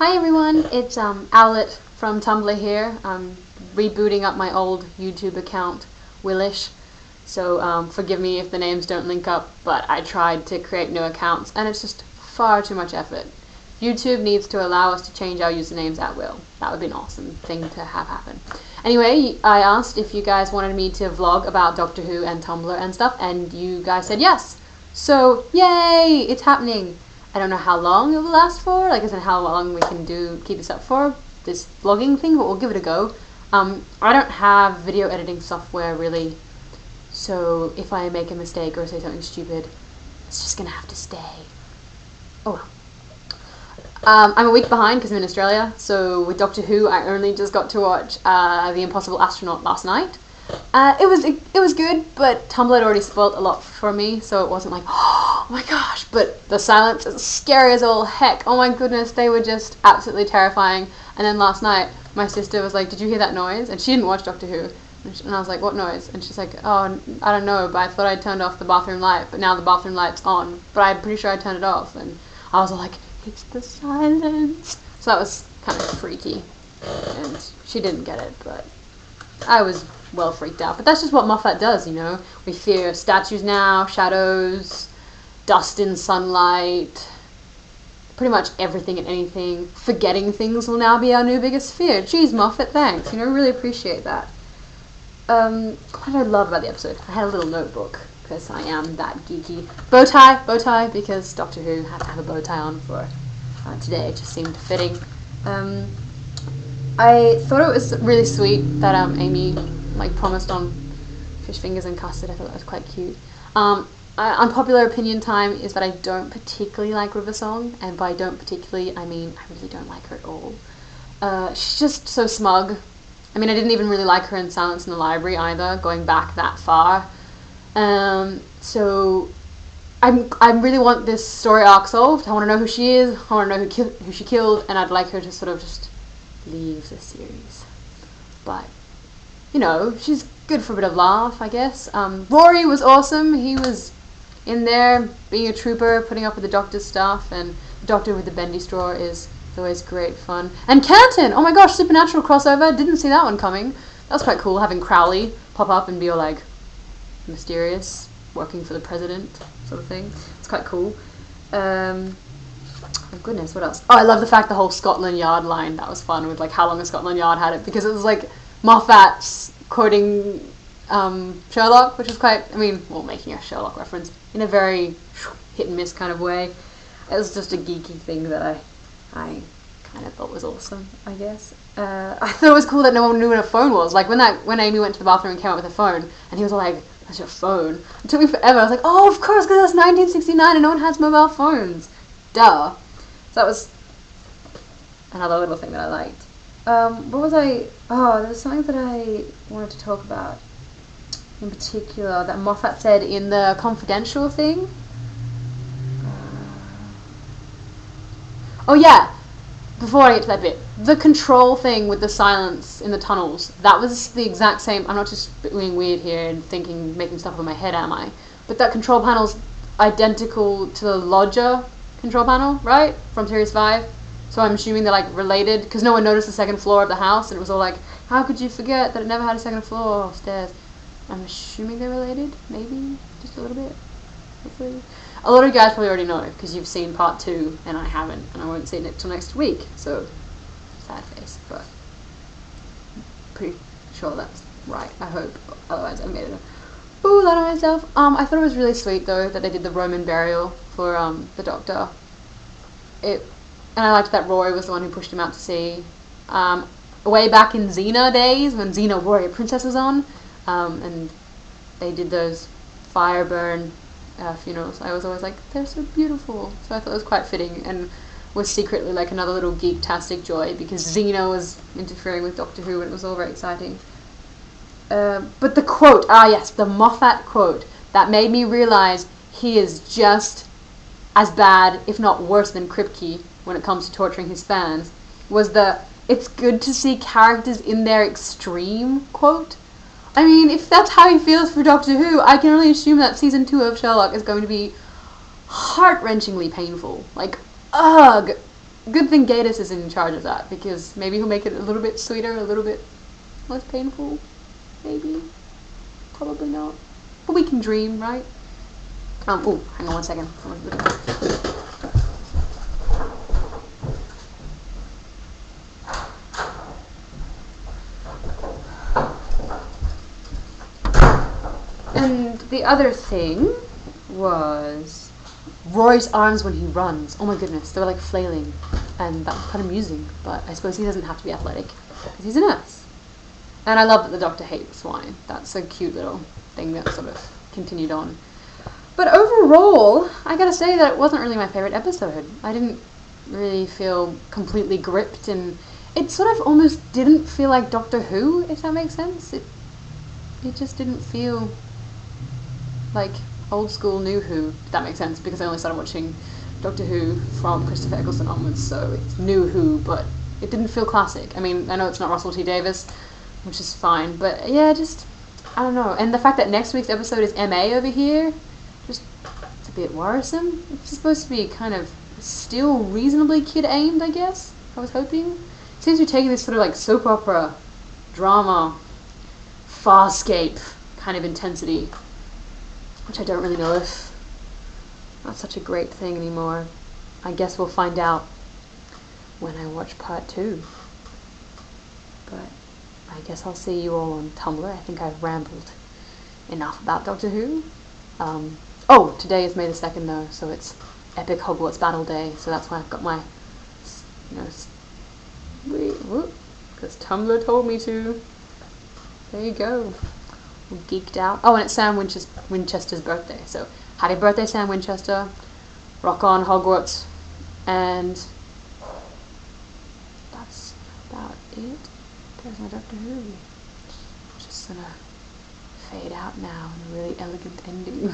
Hi everyone, it's Owlet from Tumblr here. I'm rebooting up my old YouTube account, Willish. So forgive me if the names don't link up, but I tried to create new accounts and it's just far too much effort. YouTube needs to allow us to change our usernames at will. That would be an awesome thing to have happen. Anyway, I asked if you guys wanted me to vlog about Doctor Who and Tumblr and stuff, and you guys said yes. So, yay! It's happening. I don't know how long it will last for, like as in how long we can keep this up for, this vlogging thing, but we'll give it a go. I don't have video editing software really, so if I make a mistake or say something stupid, it's just gonna have to stay. Oh well. I'm a week behind because I'm in Australia, so with Doctor Who I only just got to watch The Impossible Astronaut last night. It was good, but Tumblr had already spoilt a lot for me, so it wasn't like, oh my gosh, but the silence is scary as all heck. Oh my goodness, they were just absolutely terrifying. And then last night, my sister was like, did you hear that noise? And she didn't watch Doctor Who. And I was like, what noise? And she's like, oh, I don't know, but I thought I turned off the bathroom light, but now the bathroom light's on, but I'm pretty sure I turned it off. And I was like, it's the silence. So that was kind of freaky. And she didn't get it, but I was well freaked out. But that's just what Moffat does, you know. We fear statues now, shadows, dust in sunlight, pretty much everything and anything. Forgetting things will now be our new biggest fear. Geez, Moffat, thanks. You know, really appreciate that. What did I love about the episode? I had a little notebook, because I am that geeky. Bow tie, because Doctor Who had to have a bow tie on for today. It just seemed fitting. I thought it was really sweet that Amy promised on fish fingers and custard. I thought that was quite cute. Unpopular opinion time is that I don't particularly like River Song, and by don't particularly I mean I really don't like her at all. She's just so smug. I mean, I didn't even really like her in Silence in the Library either, going back that far. So I really want this story arc solved. I want to know who she is. I want to know who she killed, and I'd like her to sort of just leave the series. But you know, she's good for a bit of laugh, I guess. Rory was awesome. He was in there being a trooper, putting up with the Doctor's stuff, and the Doctor with the bendy straw is always great fun. And Canton! Oh my gosh, Supernatural crossover. Didn't see that one coming. That was quite cool, having Crowley pop up and be all like mysterious, working for the president sort of thing. It's quite cool. Oh goodness, what else? Oh, I love the fact the whole Scotland Yard line. That was fun with like how long a Scotland Yard had it, because it was like Moffat's quoting Sherlock, which is quite, I mean, well, making a Sherlock reference in a very hit and miss kind of way. It was just a geeky thing that I kind of thought was awesome, I guess. I thought it was cool that no one knew what a phone was. Like when Amy went to the bathroom and came out with her phone, and he was all like, that's your phone. It took me forever. I was like, oh, of course, because that's 1969 and no one has mobile phones. Duh. So that was another little thing that I liked. What was I... Oh, there was something that I wanted to talk about in particular that Moffat said in the confidential thing. Oh yeah, before I get to that bit, the control thing with the silence in the tunnels, that was the exact same. I'm not just being weird here and making stuff up in my head, am I? But that control panel's identical to the Lodger control panel, right? From Series 5. So I'm assuming they're like related, because no one noticed the second floor of the house, and it was all like, how could you forget that it never had a second floor stairs? I'm assuming they're related, maybe, just a little bit, hopefully. A lot of you guys probably already know, because you've seen part 2, and I haven't, and I won't see it till next week, so, sad face, but I'm pretty sure that's right, I hope, otherwise I made a fool out of myself. I thought it was really sweet, though, that they did the Roman burial for, the Doctor. And I liked that Rory was the one who pushed him out to sea. Way back in Xena days, when Xena Warrior Princess was on, and they did those fire burn funerals, I was always like, they're so beautiful. So I thought it was quite fitting, and was secretly like another little geek-tastic joy, because Xena was interfering with Doctor Who, and it was all very exciting. But the quote, yes, the Moffat quote, that made me realize he is just as bad, if not worse than Kripke when it comes to torturing his fans, was the, it's good to see characters in their extreme quote. I mean, if that's how he feels for Doctor Who, I can only assume that season 2 of Sherlock is going to be heart-wrenchingly painful. Like, ugh. good thing Gatiss is in charge of that, because maybe he'll make it a little bit sweeter, a little bit less painful. Maybe. Probably not. But we can dream, right? Oh, hang on one second. And the other thing was Rory's arms when he runs. Oh my goodness, they were like flailing. And that was kind of amusing, but I suppose he doesn't have to be athletic, because he's a nurse. And I love that the doctor hates swine. That's a cute little thing that sort of continued on. But overall, I gotta say that it wasn't really my favorite episode. I didn't really feel completely gripped, and it sort of almost didn't feel like Doctor Who, if that makes sense. It just didn't feel like old school New Who, if that makes sense, because I only started watching Doctor Who from Christopher Eccleston onwards, so it's New Who, but it didn't feel classic. I mean, I know it's not Russell T Davies, which is fine, but yeah, just, I don't know. And the fact that next week's episode is MA over here, just, it's a bit worrisome. It's supposed to be kind of still reasonably kid-aimed, I guess, I was hoping. It seems to be taking this sort of like soap opera, drama, farscape kind of intensity, which I don't really know if that's such a great thing anymore. I guess we'll find out when I watch part 2. But I guess I'll see you all on Tumblr. I think I've rambled enough about Doctor Who. Oh, today is May the 2nd though, so it's Epic Hogwarts Battle Day, so that's why I've got my, because Tumblr told me to. There you go. I'm geeked out. Oh, and it's Sam Winchester's birthday, so happy birthday, Sam Winchester. Rock on, Hogwarts. And that's about it. There's my Doctor Who. Just gonna fade out now in a really elegant ending.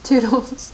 Toodles.